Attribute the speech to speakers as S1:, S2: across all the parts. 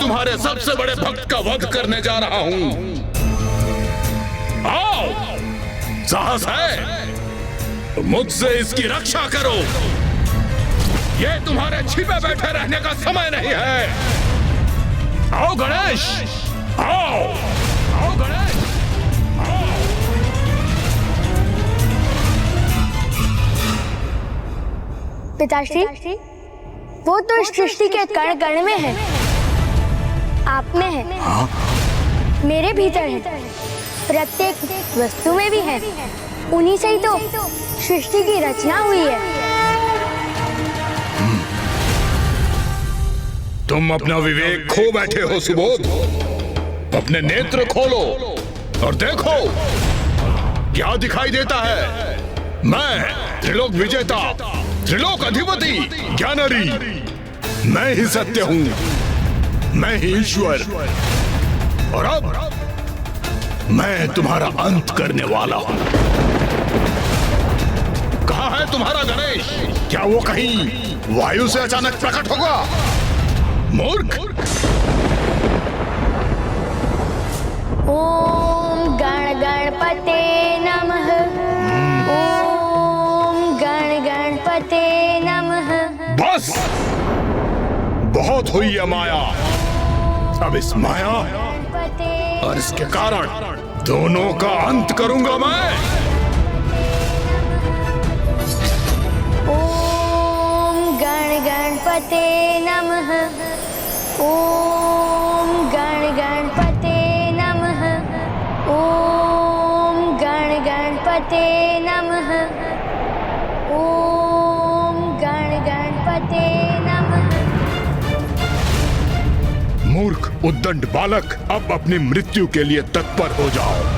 S1: तुम्हारे सबसे बड़े भक्त का वध करने जा रहा हूं। आओ, साहस है तो मुझसे इसकी रक्षा करो। ये तुम्हारे छिपे बैठे रहने का समय नहीं है। आओ गणेश, आओ, आओ गणेश, आओ।
S2: पिताश्री, वो तो सृष्टि के कण कण में है, आप में है।
S1: हाँ?
S2: मेरे भीतर है, प्रत्येक वस्तु में भी है। उन्हीं से ही तो सृष्टि की रचना हुई है।
S1: तुम अपना विवेक खो बैठे हो सुबोध। अपने नेत्र खोलो और देखो क्या दिखाई देता है। मैं त्रिलोक विजेता, त्रिलोक अधिपति ज्ञानरी, मैं ही सत्य हूं, मैं ही ईश्वर। और अब मैं तुम्हारा अंत करने वाला हूं। कहाँ है तुम्हारा गणेश? क्या वो कहीं वायु से अचानक प्रकट होगा? मूर्ख!
S2: ओम गण गणपते नमः। ओम गण गणपते नमः।
S1: बस, बहुत हुई है माया। अब इस माया और इसके कारण दोनों का अंत करूंगा मैं।
S2: ओम गण गणपते नमः। ओम गण गणपते नमः। ओम गण गणपते नमः। ओम गण गणपते नमः।
S1: मूर्ख उद्दंड बालक, अब अपनी मृत्यु के लिए तत्पर हो जाओ।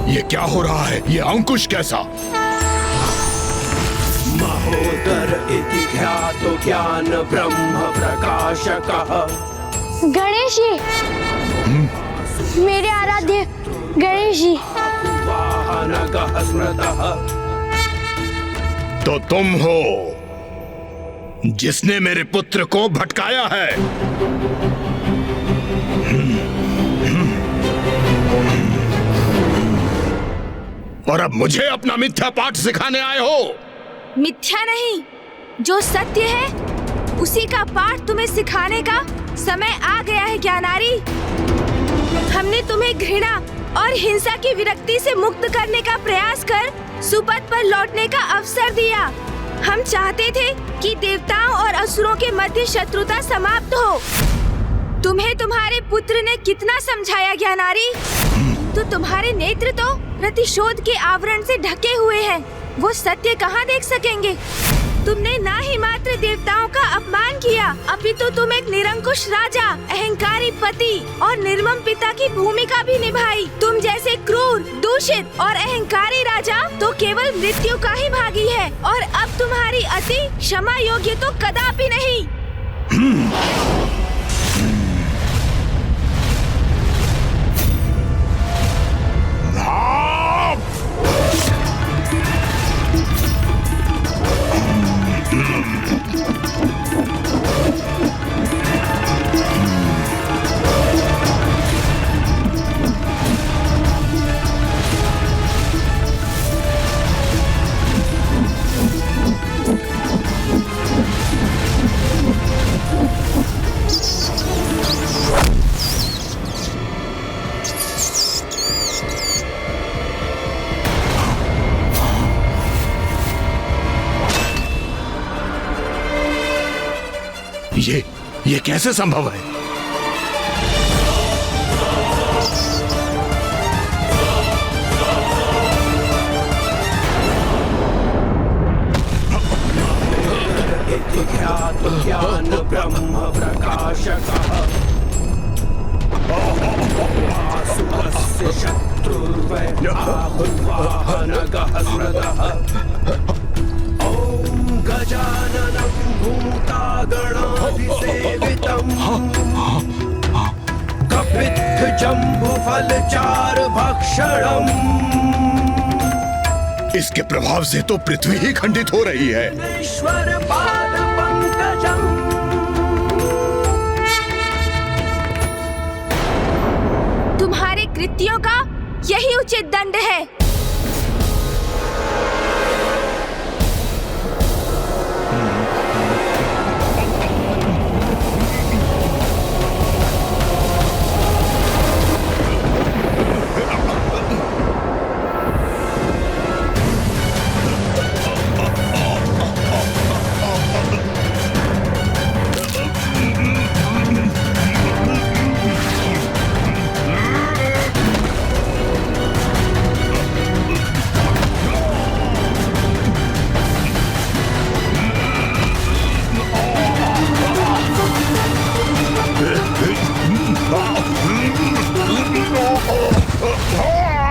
S1: ये क्या हो रहा है? ये अंकुश कैसा?
S3: महोदर इति ख्यातो ज्ञान ब्रह्म प्रकाशकः।
S2: गणेश जी, मेरे आराध्य गणेश जी।
S3: वाहनगः स्मृतः।
S1: तो तुम हो जिसने मेरे पुत्र को भटकाया है। और अब मुझे अपना मिथ्या पाठ सिखाने आए हो?
S4: मिथ्या नहीं, जो सत्य है उसी का पाठ तुम्हें सिखाने का समय आ गया है ज्ञानारी। हमने तुम्हें घृणा और हिंसा की विरक्ति से मुक्त करने का प्रयास कर सुपथ पर लौटने का अवसर दिया। हम चाहते थे कि देवताओं और असुरों के मध्य शत्रुता समाप्त हो। तुम्हें तुम्हारे पुत्र ने कितना समझाया ज्ञानारी, तो तुम्हारे नेत्र तो प्रतिशोध के आवरण से ढके हुए हैं। वो सत्य कहाँ देख सकेंगे? तुमने ना ही मात्र देवताओं का अपमान किया, अपितु तुम एक निरंकुश राजा, अहंकारी पति और निर्मम पिता की भूमिका भी निभाई। तुम जैसे क्रूर, दूषित और अहंकारी राजा तो केवल मृत्यु का ही भागी है, और अब तुम्हारी अति क्षमा योग्य तो कदापि नहीं।
S1: ये कैसे संभव है?
S3: आहुर्वाहनगः स्मृतः ॐ गजाननं भूतागणाधिसेवितम् कपित्थजम्बुफलचारुभक्षणम्।
S1: इसके प्रभाव से तो पृथ्वी ही खंडित हो रही है।
S3: ईश्वर पाद पंकजम्।
S4: तुम्हारे कृत्यों का यही उचित दंड है।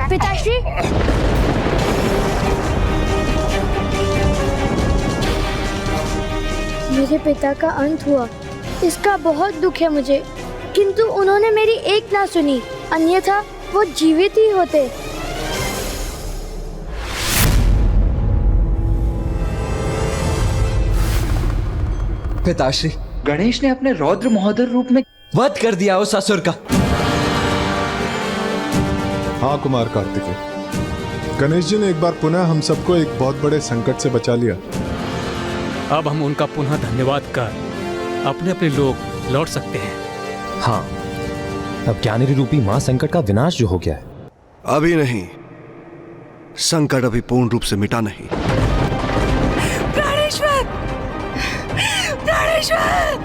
S2: पिताश्री, मेरे पिता का अंत हुआ, इसका बहुत दुख है मुझे, किंतु उन्होंने मेरी एक ना सुनी, अन्यथा वो जीवित ही होते।
S5: पिताश्री, गणेश ने अपने रौद्र महोदर रूप में वध कर दिया उस असुर का।
S6: हाँ कुमार कार्तिकेय, गणेश जी ने एक बार पुनः हम सबको एक बहुत बड़े संकट से बचा लिया।
S7: अब हम उनका पुनः धन्यवाद कर अपने अपने लोग लौट सकते हैं।
S8: हाँ, अब ज्ञानेरी रूपी मां संकट का विनाश जो हो गया है।
S9: अभी नहीं, संकट अभी पूर्ण रूप से मिटा नहीं।
S4: प्राणेश्वर! प्राणेश्वर!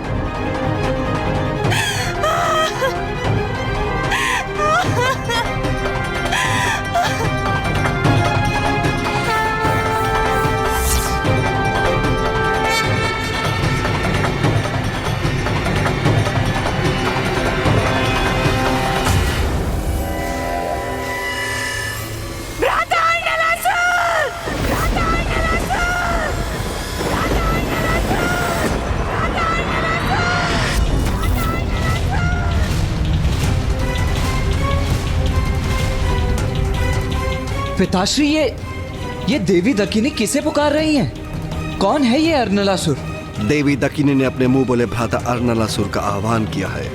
S5: पिताश्री, ये देवी दकिनी किसे पुकार रही हैं? कौन है ये अर्नलासुर?
S9: देवी दकिनी ने अपने मुंह बोले भ्राता अर्नलासुर का आह्वान किया है।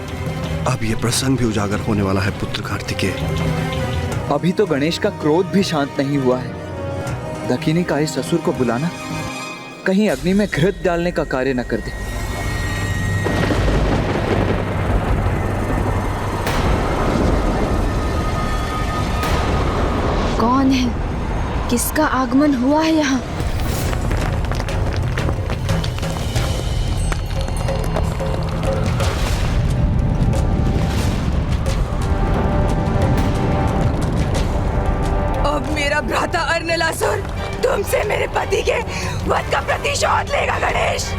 S9: अब ये प्रसंग भी उजागर होने वाला है पुत्र कार्तिकेय।
S5: अभी तो गणेश का क्रोध भी शांत नहीं हुआ है। दकिनी का इस असुर को बुलाना कहीं अग्नि में घृत डालने का कार्य न कर दे।
S4: कौन है? किसका आगमन हुआ है यहाँ? अब मेरा भ्राता अर्नलासुर तुमसे मेरे पति के वध का प्रतिशोध लेगा गणेश।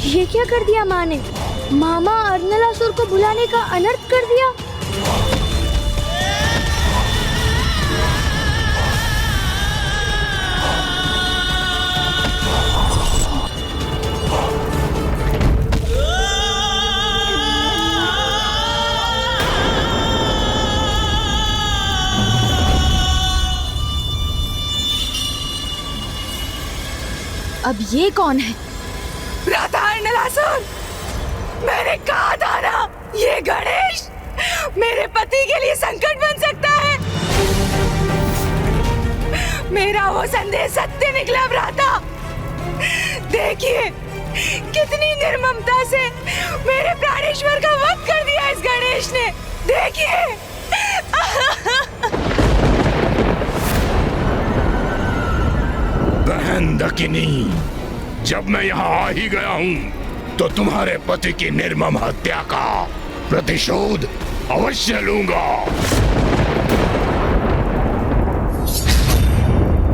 S2: ये क्या कर दिया माँ ने? मामा अर्नलासुर को बुलाने का अनर्थ कर दिया।
S4: अब ये कौन है? भ्राता अर्नलासुर, मैंने कहा था ना, ये गणेश मेरे पति के लिए संकट बन सकता है। मेरा वो संदेश सत्य निकला भ्राता। देखिए कितनी निर्ममता से मेरे प्राणेश्वर का वध कर दिया इस गणेश ने। देखिए
S1: बहन दकिनी, जब मैं यहाँ आ ही गया हूँ तो तुम्हारे पति की निर्मम हत्या का प्रतिशोध अवश्य लूंगा।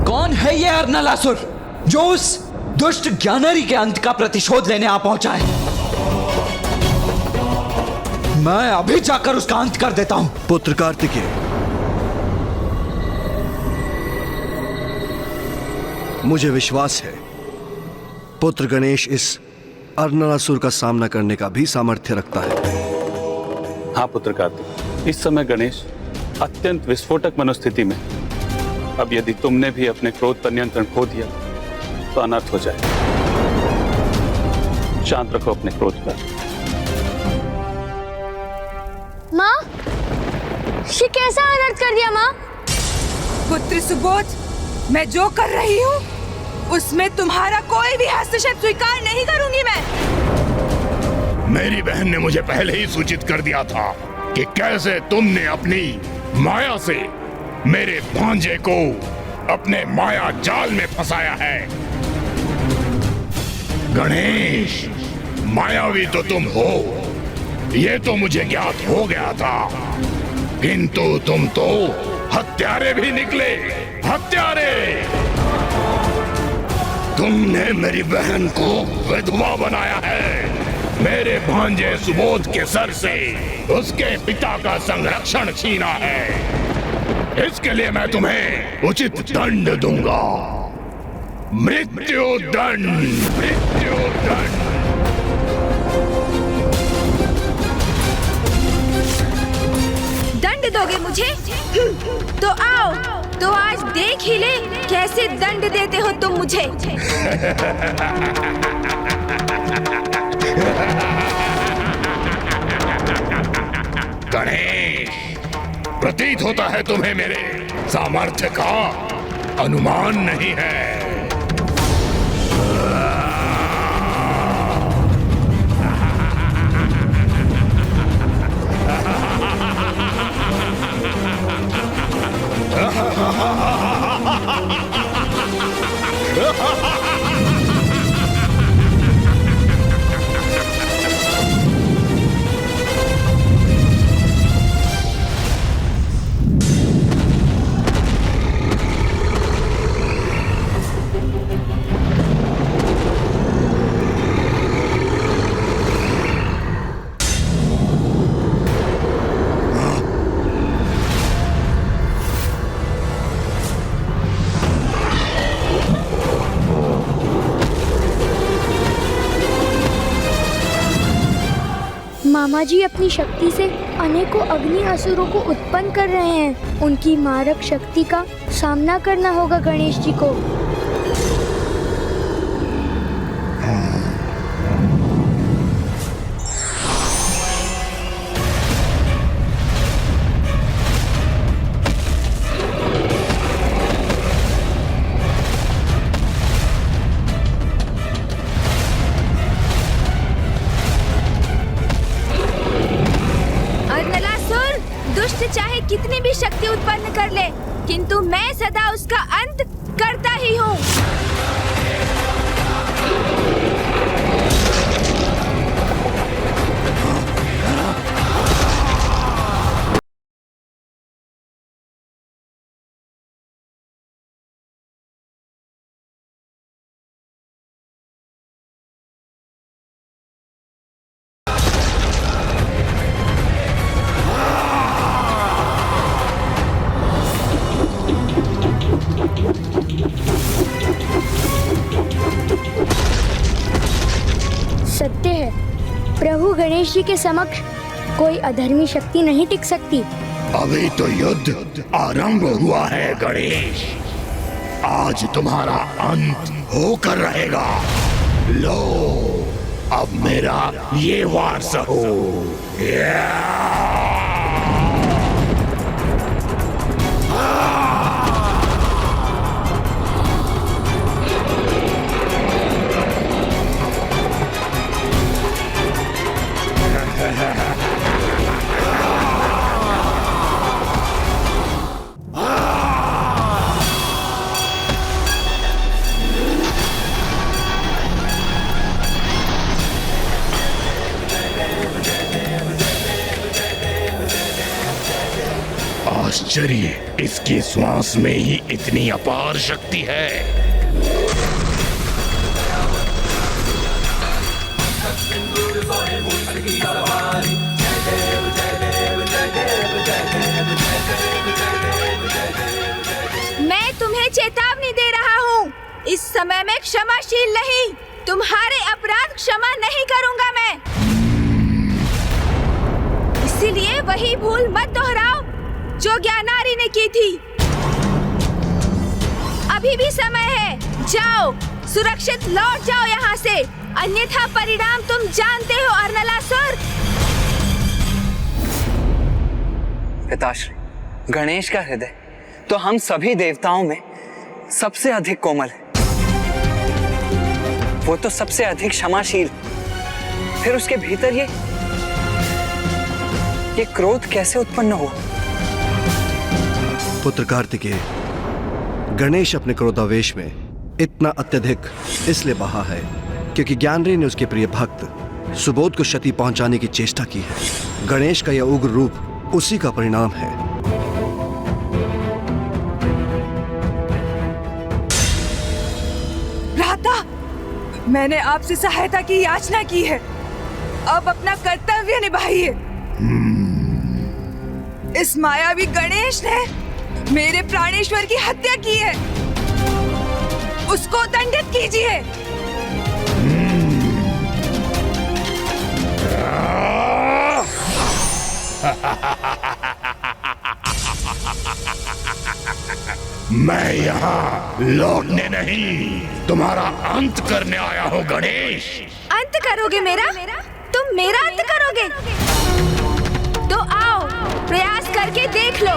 S5: कौन है ये अर्नलासुर जो उस दुष्ट ज्ञानरी के अंत का प्रतिशोध लेने आ पहुंचा है? मैं अभी जाकर उसका अंत कर देता हूं।
S9: पुत्र कार्तिकेय, मुझे विश्वास है पुत्र गणेश इस अर्नलासुर का सामना करने का भी सामर्थ्य रखता है।
S10: हाँ पुत्र कार्तिक, इस समय गणेश अत्यंत विस्फोटक मनोस्थिति में। अब यदि तुमने भी अपने क्रोध पर नियंत्रण खो दिया तो अनर्थ हो जाए। शांत रखो अपने क्रोध पर।
S2: माँ, ये कैसा अनर्थ कर दिया माँ?
S4: पुत्र सुबोध, मैं जो कर रही हूँ उसमें तुम्हारा कोई भी हस्तक्षेप स्वीकार नहीं करूंगी मैं।
S1: मेरी बहन ने मुझे पहले ही सूचित कर दिया था कि कैसे तुमने अपनी माया से मेरे भांजे को अपने माया जाल में फंसाया है। गणेश, मायावी तो तुम हो, ये तो मुझे ज्ञात हो गया था, किंतु तुम तो हत्यारे भी निकले। हत्यारे! तुमने मेरी बहन को विधवा बनाया है। मेरे भांजे सुबोध के सर से उसके पिता का संरक्षण छीना है। इसके लिए मैं तुम्हें उचित दंड दूंगा। मृत्यु दंड, मृत्यु दंड।
S4: दंड दोगे मुझे? तो आओ, तो आज देख ही ले कैसे दंड देते हो तुम मुझे।
S1: गणेश, प्रतीत होता है तुम्हें मेरे सामर्थ्य का अनुमान नहीं है।
S2: मामा जी अपनी शक्ति से अनेकों अग्नि असुरों को उत्पन्न कर रहे हैं। उनकी मारक शक्ति का सामना करना होगा गणेश जी को।
S4: चाहे कितनी भी शक्ति उत्पन्न कर ले, किंतु मैं सदा उसका अंत करता ही हूँ।
S2: सत्य है, प्रभु गणेश जी के समक्ष कोई अधर्मी शक्ति नहीं टिक सकती।
S1: अभी तो युद्ध आरंभ हुआ है गणेश, आज तुम्हारा अंत होकर रहेगा। लो, अब मेरा ये वार सहो। आश्चर्य, इसकी श्वास में ही इतनी अपार शक्ति है।
S4: मैं तुम्हें चेतावनी दे रहा हूँ, इस समय मैं क्षमाशील नहीं, तुम्हारे अपराध क्षमा नहीं करूँगा मैं। इसीलिए वही भूल मत दोहराओ जो ज्ञानारी ने की थी। अभी भी समय है, जाओ, सुरक्षित लौट जाओ यहाँ से, अन्यथा परिणाम तुम जानते हो अर्नलासुर।
S5: पिताश्री, गणेश का हृदय तो हम सभी देवताओं में सबसे अधिक कोमल है। वो तो सबसे अधिक क्षमाशील, फिर उसके भीतर ये क्रोध कैसे उत्पन्न हुआ?
S9: पुत्र कार्तिकेय, गणेश अपने क्रोधावेश में इतना अत्यधिक इसलिए बहा है क्योंकि ज्ञानरी ने उसके प्रिय भक्त सुबोध को क्षति पहुंचाने की चेष्टा की है। गणेश का यह उग्र रूप उसी का परिणाम है।
S4: भ्राता, मैंने आपसे सहायता की याचना की है, अब अपना कर्तव्य निभाइए। इस मायावी गणेश ने मेरे प्राणेश्वर की हत्या की है, उसको दंडित कीजिए।
S1: मैं यहाँ लौटने नहीं, तुम्हारा अंत करने आया हूँ गणेश।
S4: अंत करोगे मेरा? तुम मेरा अंत करोगे? तो आओ, प्रयास करके देख लो।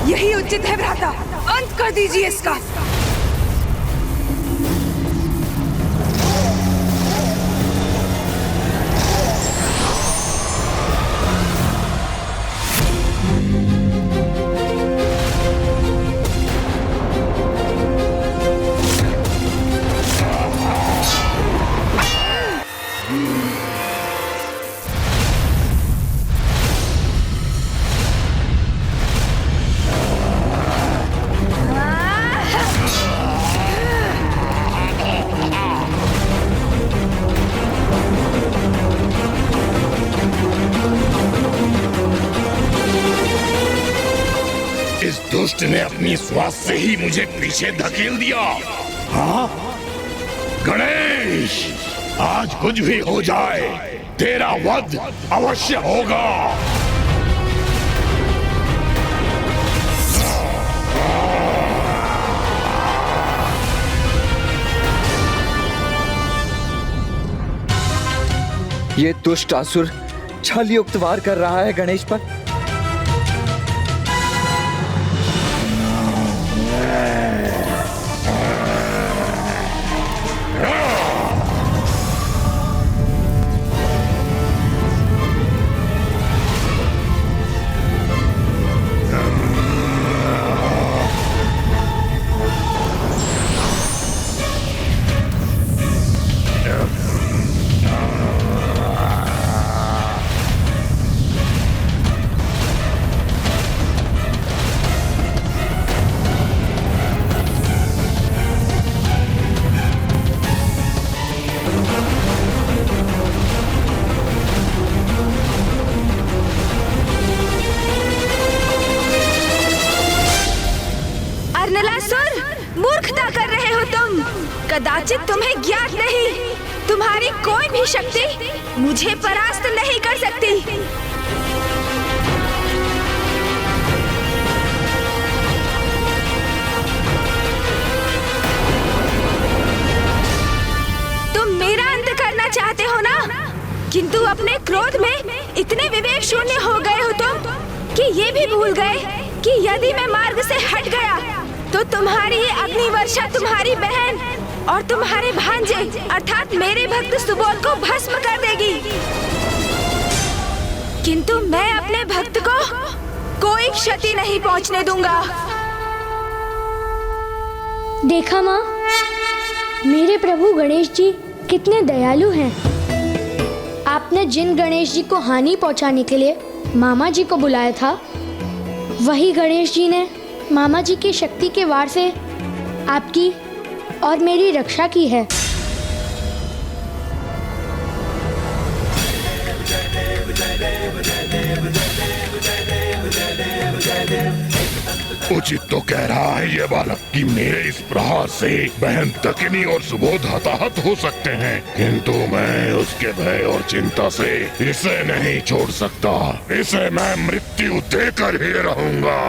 S4: यही उचित है भ्राता, अंत कर दीजिए इसका।
S1: दुष्ट ने अपनी श्वास से ही मुझे पीछे धकेल दिया। हाँ गणेश, आज कुछ भी हो जाए, तेरा वध अवश्य होगा।
S5: ये दुष्ट असुर छल युक्त वार कर रहा है गणेश पर।
S4: मूर्खता कर रहे हो तुम। कदाचित तुम्हें ज्ञात नहीं, तुम्हारी कोई भी शक्ति मुझे परास्त नहीं कर सकती। तुम मेरा अंत करना चाहते हो ना, किंतु अपने क्रोध में इतने विवेक शून्य हो गए हो तुम कि ये भी भूल गए कि यदि मैं मार्ग से हट गया तो तुम्हारी ये अग्नि वर्षा तुम्हारी बहन और तुम्हारे भांजे अर्थात मेरे भक्त सुबोध को भस्म कर देगी। किंतु मैं अपने भक्त को क्षति नहीं पहुंचने दूंगा।
S2: देखा माँ, मेरे प्रभु गणेश जी कितने दयालु हैं। आपने जिन गणेश जी को हानि पहुंचाने के लिए मामा जी को बुलाया था, वही गणेश जी ने मामा जी की शक्ति के वार से आपकी और मेरी रक्षा की है।
S1: उचित तो कह रहा है ये बालक कि मेरे इस प्रहार से बहन दकिनी और सुबोध हताहत हो सकते हैं, किंतु मैं उसके भय और चिंता से इसे नहीं छोड़ सकता। इसे मैं मृत्यु देकर ही रहूंगा।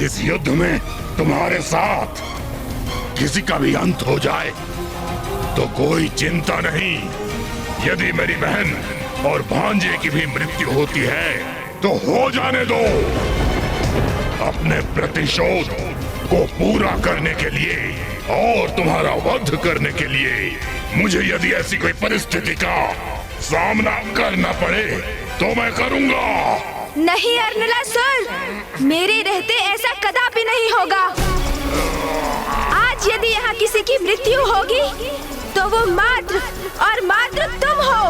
S1: इस युद्ध में तुम्हारे साथ किसी का भी अंत हो जाए तो कोई चिंता नहीं। यदि मेरी बहन और भांजे की भी मृत्यु होती है तो हो जाने दो। अपने प्रतिशोध को पूरा करने के लिए और तुम्हारा वध करने के लिए मुझे यदि ऐसी कोई परिस्थिति का सामना करना पड़े तो मैं करूंगा।
S4: नहीं अर्नलासुर, मेरे रहते ऐसा कदापि नहीं होगा। आज यदि यहाँ किसी की मृत्यु होगी तो वो मात्र और मात्र तुम हो।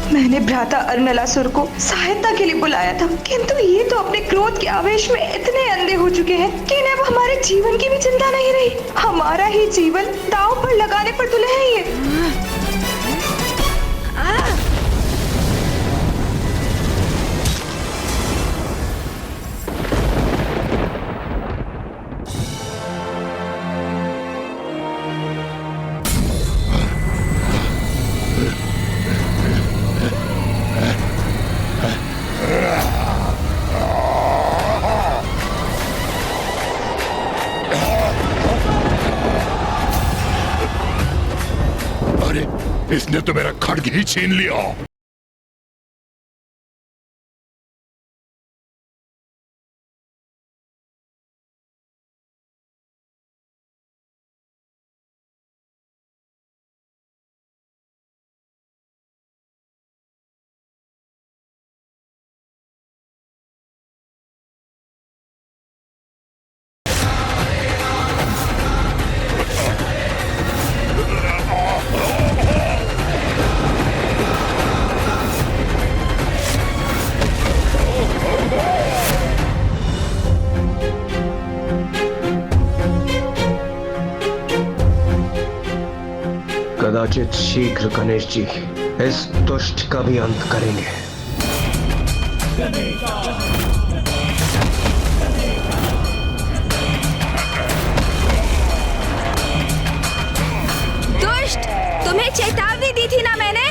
S11: मैंने भ्राता अर्नलासुर को सहायता के लिए बुलाया था, किंतु ये तो अपने क्रोध के आवेश में इतने अंधे हो चुके हैं कि इन्हें अब हमारे जीवन की भी चिंता नहीं रही। हमारा ही जीवन दांव पर लगाने पर तुले हैं ये।
S1: इसने तो मेरा खड्ग ही छीन लिया।
S3: कदाचित शीघ्र गणेश जी इस दुष्ट का भी अंत करेंगे।
S4: दुष्ट, तुम्हें चेतावनी दी थी ना मैंने।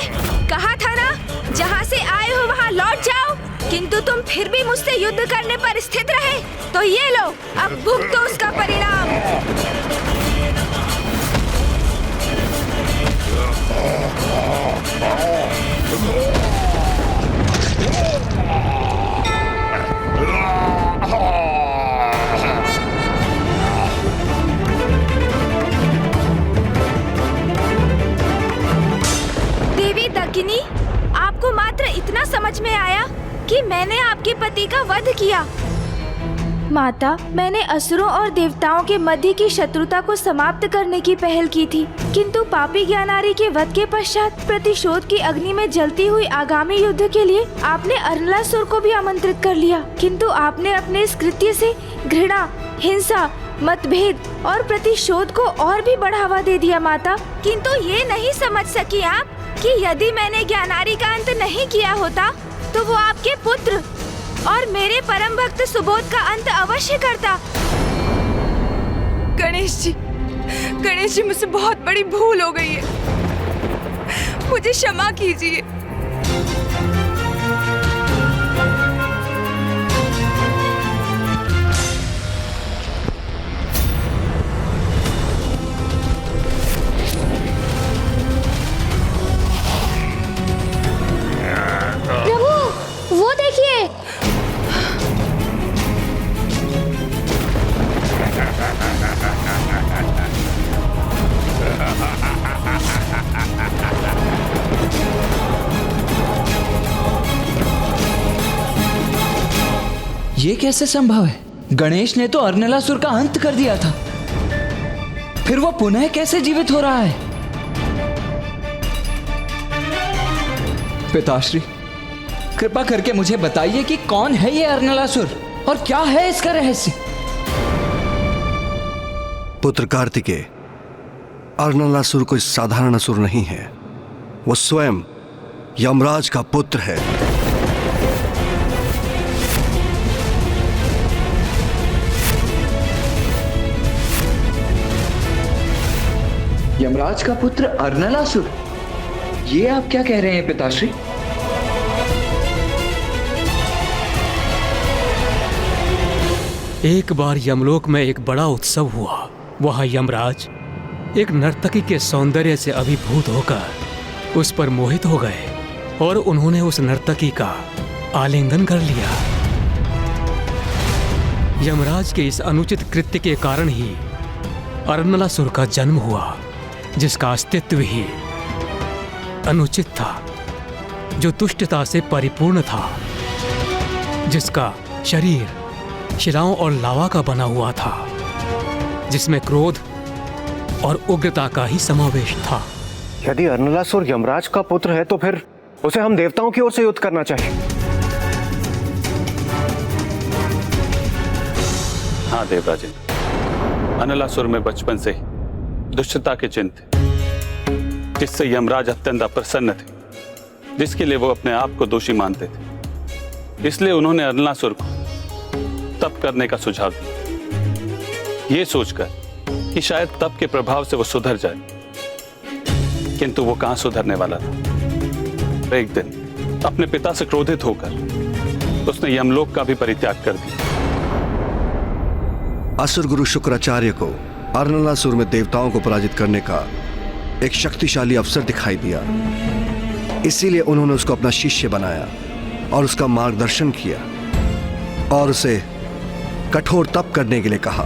S4: कहा था ना, जहाँ से आए हो वहाँ लौट जाओ, किंतु तुम फिर भी मुझसे युद्ध करने पर स्थित रहे। तो ये लो, अब भुगतो उसका परिणाम। देवी दकिनी, आपको मात्र इतना समझ में आया कि मैंने आपके पति का वध किया। माता, मैंने असुरों और देवताओं के मध्य की शत्रुता को समाप्त करने की पहल की थी, किंतु पापी ज्ञानारी के वध के पश्चात प्रतिशोध की अग्नि में जलती हुई आगामी युद्ध के लिए आपने अर्नलासुर को भी आमंत्रित कर लिया, किंतु आपने अपने इस कृत्य से घृणा, हिंसा, मतभेद और प्रतिशोध को और भी बढ़ावा दे दिया। माता, किंतु ये नहीं समझ सकी आप कि यदि मैंने ज्ञानारी का अंत नहीं किया होता तो वो आपके पुत्र और मेरे परम भक्त सुबोध का अंत अवश्य करता।
S11: गणेश जी, मुझसे बहुत बड़ी भूल हो गई है, मुझे क्षमा कीजिए।
S2: प्रभु, वो देखिए।
S5: ये कैसे संभव है? गणेश ने तो अर्नलासुर का अंत कर दिया था, फिर वो पुनः कैसे जीवित हो रहा है? पिताश्री, कृपा करके मुझे बताइए कि कौन है ये अर्नलासुर और क्या है इसका रहस्य?
S9: पुत्र कार्तिकेय, अर्नलासुर कोई साधारण असुर नहीं है। वो स्वयं यमराज का पुत्र है।
S5: यमराज का पुत्र अर्नलासुर? ये आप क्या कह रहे हैं पिताश्री?
S7: एक बार यमलोक में एक बड़ा उत्सव हुआ। वहां यमराज एक नर्तकी के सौंदर्य से अभिभूत होकर उस पर मोहित हो गए और उन्होंने उस नर्तकी का आलिंगन कर लिया। यमराज के इस अनुचित कृत्य के कारण ही अर्नलासुर का जन्म हुआ, जिसका अस्तित्व ही अनुचित था, जो दुष्टता से परिपूर्ण था, जिसका शरीर शिलाओं और लावा का बना हुआ था, जिसमें क्रोध और उग्रता का ही समावेश था।
S8: यदि अर्नलासुर यमराज का पुत्र है तो फिर उसे हम देवताओं की ओर से युद्ध करना चाहिए।
S10: हाँ देवराजन, अर्नलासुर में बचपन से ही दुष्टता के चिन्ह थे, जिससे यमराज अत्यंत अप्रसन्न थे, जिसके लिए वो अपने आप को दोषी मानते थे। इसलिए उन्होंने अर्नलासुर को तप करने का सुझाव दिया, ये सोचकर कि शायद तप के प्रभाव से वो सुधर जाए। किंतु वो कहां सुधरने वाला था। एक दिन अपने पिता से क्रोधित होकर उसने यमलोक का भी परित्याग कर दिया।
S9: असुर गुरु शुक्राचार्य को अर्नलासुर में देवताओं को पराजित करने का एक शक्तिशाली अवसर दिखाई दिया। इसीलिए उन्होंने उसको अपना शिष्य बनाया और उसका मार्गदर्शन किया और उसे कठोर तप करने के लिए कहा।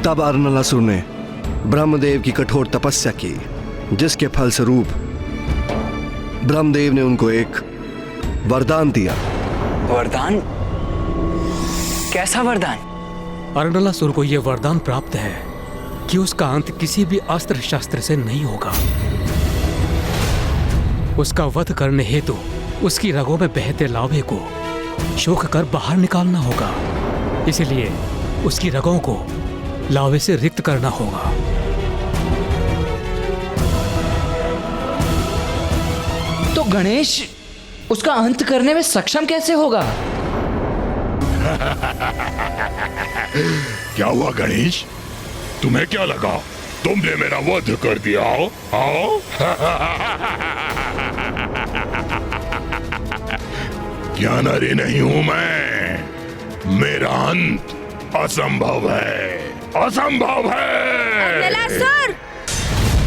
S9: तब अर्नलासुर ने ब्रह्मदेव की कठोर तपस्या की, जिसके फलस्वरूप ब्रह्मदेव ने उनको एक वरदान दिया।
S5: वरदान? कैसा वरदान?
S7: अर्नलासुर को यह वरदान प्राप्त है कि उसका अंत किसी भी अस्त्र शस्त्र से नहीं होगा। उसका वध करने हेतु उसकी रगों में बहते लावे को शोक कर बाहर निकालना होगा। इसलिए उसकी रगों को लावे से रिक्त करना होगा।
S5: तो गणेश उसका अंत करने में सक्षम कैसे होगा?
S1: क्या हुआ गणेश? तुम्हें क्या लगा तुमने मेरा वध कर दिया? आओ ज्ञानारी नहीं हूं मैं। मेरा अंत असंभव है, असंभव है।
S4: अर्नलासुर,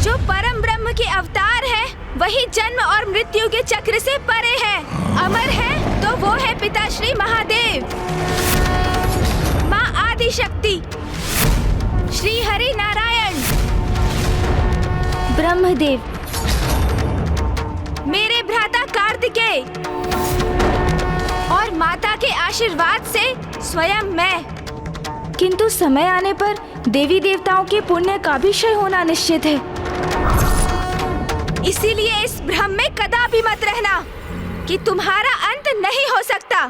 S4: जो परम ब्रह्म के अवतार है, वही जन्म और मृत्यु के चक्र से परे है। अमर है तो वो है पिताश्री महादेव, माँ आदि शक्ति, श्री हरि नारायण, ब्रह्मदेव, मेरे भ्राता कार्तिकेय और माता के आशीर्वाद से स्वयं मैं। किंतु समय आने पर देवी देवताओं के पुण्य का भी क्षय होना निश्चित है। इसीलिए इस भ्रम में कदापि मत रहना कि तुम्हारा अंत नहीं हो सकता।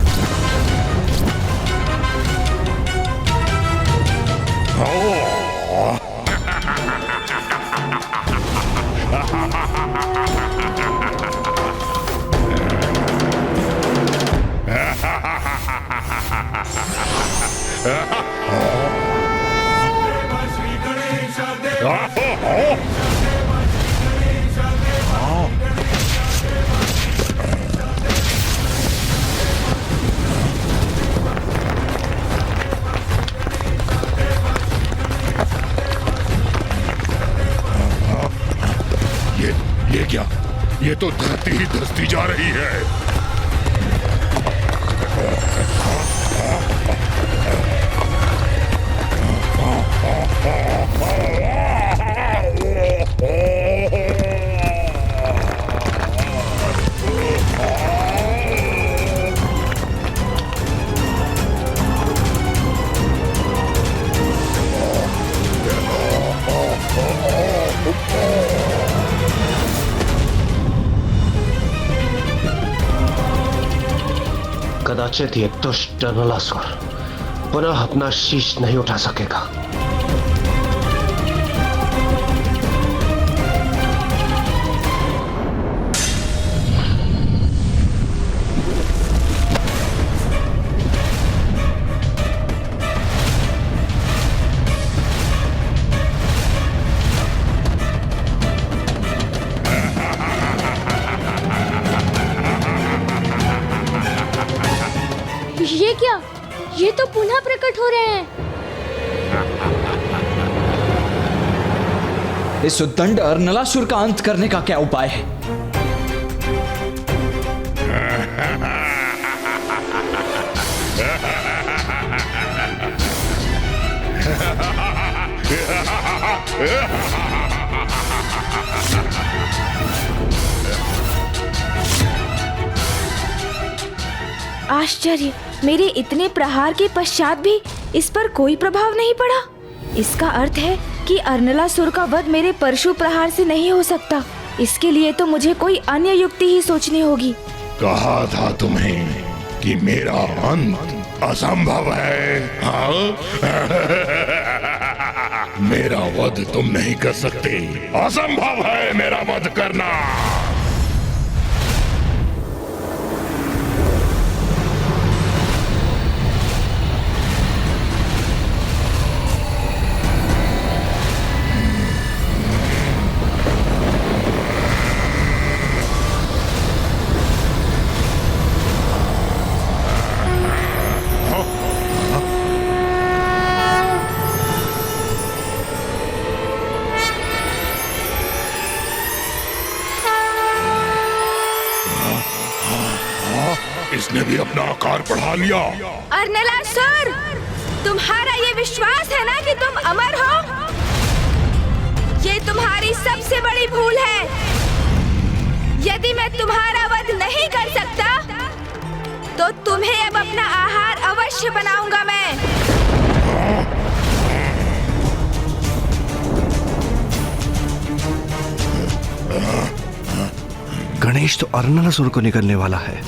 S1: ये क्या? ये तो धरती ही धसती जा रही है।
S3: कदाचित ये दुष्ट नलासुर पुनः अपना शीश नहीं उठा सकेगा।
S2: ये क्या? ये तो पुनः प्रकट हो रहे हैं।
S5: इस उद्दंड अर्नलासुर का अंत करने का क्या उपाय है?
S4: आश्चर्य, मेरे इतने प्रहार के पश्चात भी इस पर कोई प्रभाव नहीं पड़ा। इसका अर्थ है कि अर्नलासुर का वध मेरे परशु प्रहार से नहीं हो सकता। इसके लिए तो मुझे कोई अन्य युक्ति ही सोचनी होगी।
S1: कहा था तुम्हें कि मेरा अंत असंभव है। हाँ? मेरा वध तुम नहीं कर सकते। असंभव है मेरा वध करना। इसने भी अपना आकार बढ़ा लिया।
S4: अर्नलासुर, तुम्हारा ये विश्वास है ना कि तुम अमर हो? ये तुम्हारी सबसे बड़ी भूल है। यदि मैं तुम्हारा वध नहीं कर सकता तो तुम्हें अब अपना आहार अवश्य बनाऊंगा मैं।
S9: गणेश तो अर्नलासुर को निकलने वाला है।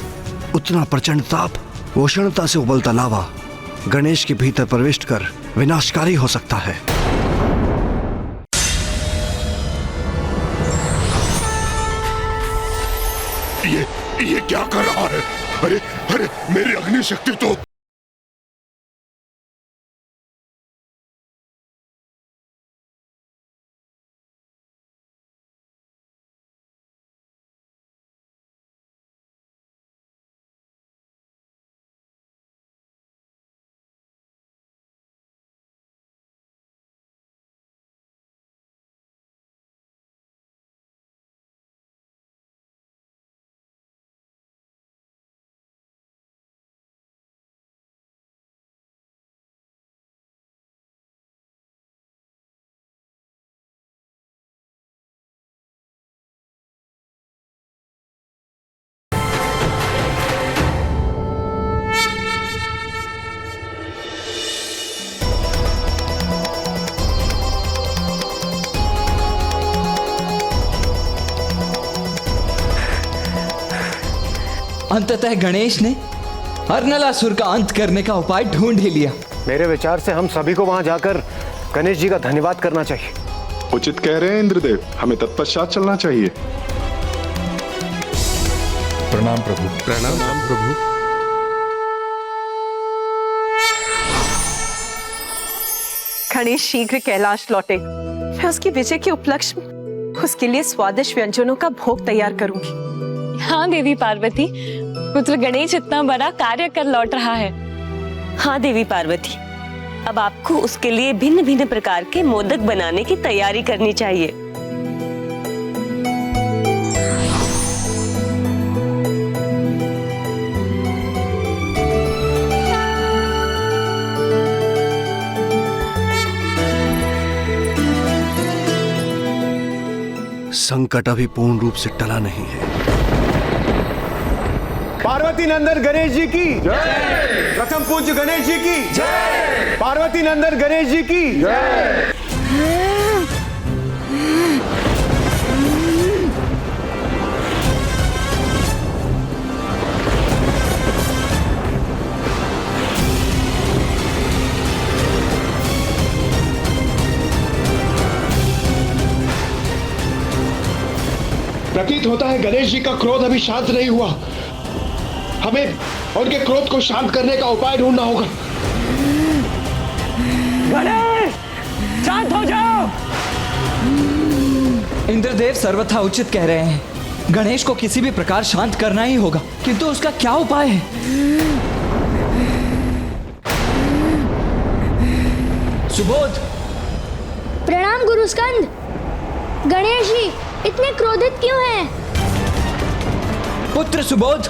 S9: उतना प्रचंड ताप, उष्णता से उबलता लावा गणेश के भीतर प्रवेश कर विनाशकारी हो सकता है।
S1: ये क्या कर रहा है? अरे अरे, मेरी अग्नि शक्ति तो
S5: अंततः गणेश ने अर्नलासुर का अंत करने का उपाय ढूंढ ही लिया।
S8: मेरे विचार से हम सभी को वहां जाकर गणेश जी का धन्यवाद करना चाहिए।
S6: उचित कह रहे हैं इंद्रदेव, हमें तत्पश्चात चलना चाहिए।
S1: प्रणाम प्रभु।
S6: प्रणाम प्रभु।
S12: गणेश शीघ्र कैलाश लौटे। मैं उसकी विजय के उपलक्ष्य में उसके लिए स्वादिष्ट व्यंजनों का भोग तैयार करूंगी।
S13: हाँ देवी पार्वती, पुत्र गणेश इतना बड़ा कार्य कर लौट रहा है।
S14: हाँ देवी पार्वती, अब आपको उसके लिए भिन्न भिन्न प्रकार के मोदक बनाने की तैयारी करनी चाहिए।
S9: संकट अभी पूर्ण रूप से टला नहीं है।
S8: पार्वती नंदन गणेश जी की जय। प्रथम पूज्य गणेश जी की जय। पार्वती नंदन गणेश जी की जय।
S15: प्रतीत होता है गणेश जी का क्रोध अभी शांत नहीं हुआ। हमें उनके क्रोध को शांत करने का उपाय ढूंढना होगा।
S16: गणेश, शांत हो जाओ।
S5: इंद्रदेव सर्वथा उचित कह रहे हैं। गणेश को किसी भी प्रकार शांत करना ही होगा, किंतु उसका क्या उपाय है? सुबोध।
S2: प्रणाम गुरु स्कंद। गणेश जी इतने क्रोधित क्यों हैं?
S5: पुत्र सुबोध,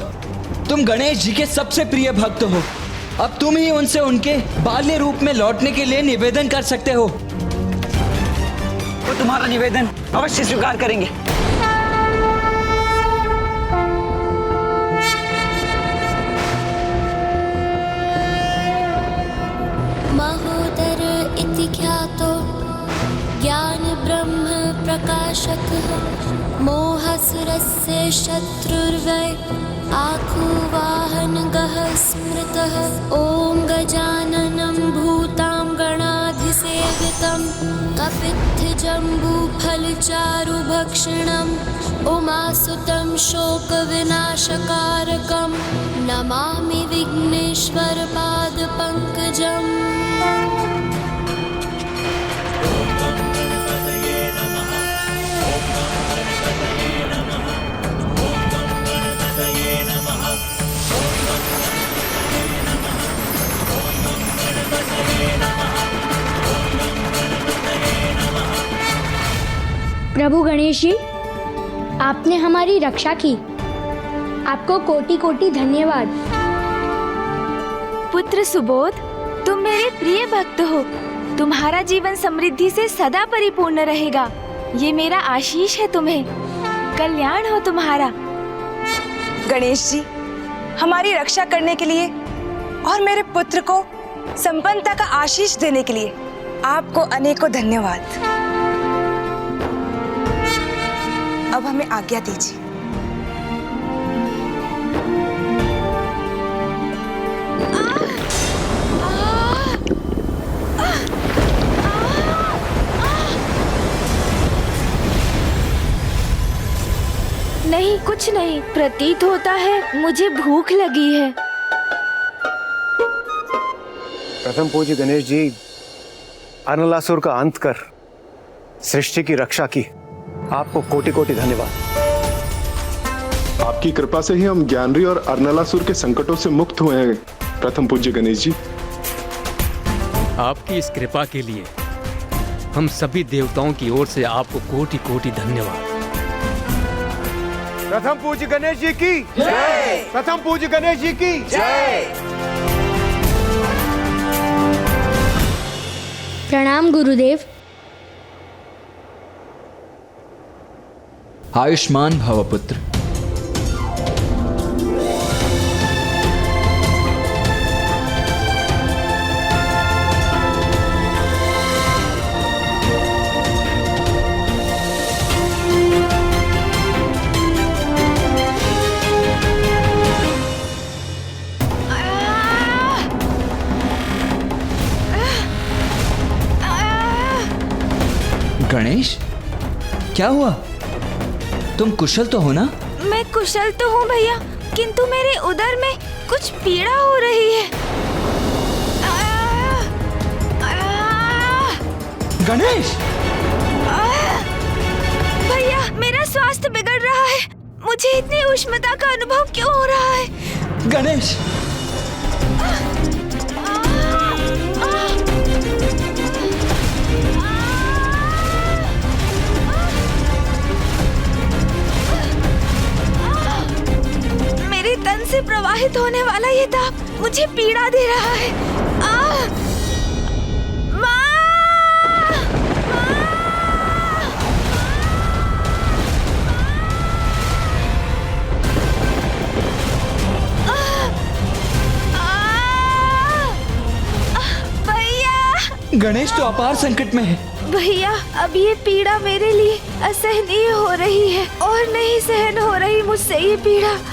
S5: तुम गणेश जी के सबसे प्रिय भक्त हो। अब तुम ही उनसे उनके बाल्य रूप में लौटने के लिए निवेदन कर सकते हो।
S16: वो तुम्हारा निवेदन अवश्य स्वीकार करेंगे।
S17: महोदर इति ख्यातो ज्ञान ब्रह्म प्रकाशकः मोहसुरस्य शत्रुर्वै आखुवाहनगः स्मृतः ॐ गजाननं भूतां गणाधिसेवितं कपित्थजम्बूफलचारुभक्षणम् उमासुतं शोकविनाशकारकं नमामि विघ्नेश्वरपादपङ्कजम्।
S2: प्रभु गणेश जी, आपने हमारी रक्षा की, आपको कोटि कोटि धन्यवाद।
S4: पुत्र सुबोध, तुम मेरे प्रिय भक्त हो। तुम्हारा जीवन समृद्धि से सदा परिपूर्ण रहेगा। ये मेरा आशीष है तुम्हें। कल्याण हो तुम्हारा।
S11: गणेश जी, हमारी रक्षा करने के लिए और मेरे पुत्र को संपन्नता का आशीष देने के लिए आपको अनेकों धन्यवाद। अब हमें आज्ञा दीजिए।
S4: नहीं, कुछ नहीं। प्रतीत होता है मुझे भूख लगी है।
S8: प्रथम पूज्य गणेश जी, अनलासुर का अंत कर सृष्टि की रक्षा की, आपको कोटि कोटि धन्यवाद।
S6: आपकी कृपा से ही हम ज्ञानरी और अर्नलासुर के संकटों से मुक्त हुए हैं प्रथम पूज्य गणेश जी।
S7: आपकी इस कृपा के लिए हम सभी देवताओं की ओर से आपको कोटि कोटि धन्यवाद।
S8: प्रथम पूज्य गणेश जी की जय। प्रथम पूज्य गणेश जी की जय।
S2: प्रणाम गुरुदेव।
S5: आयुष्मान भव पुत्र। गणेश, क्या हुआ? तुम कुशल तो हो ना?
S4: मैं कुशल तो हूँ भैया, किंतु मेरे उदर में कुछ पीड़ा हो रही है।
S5: गणेश!
S4: भैया, मेरा स्वास्थ्य बिगड़ रहा है। मुझे इतनी उष्णता का अनुभव क्यों हो रहा है?
S5: गणेश!
S4: तन से प्रवाहित होने वाला ये ताप मुझे पीड़ा दे रहा है। भैया!
S5: गणेश तो अपार संकट में है।
S4: भैया, अब ये पीड़ा मेरे लिए असहनीय हो रही है और नहीं सहन हो रही मुझसे ये पीड़ा।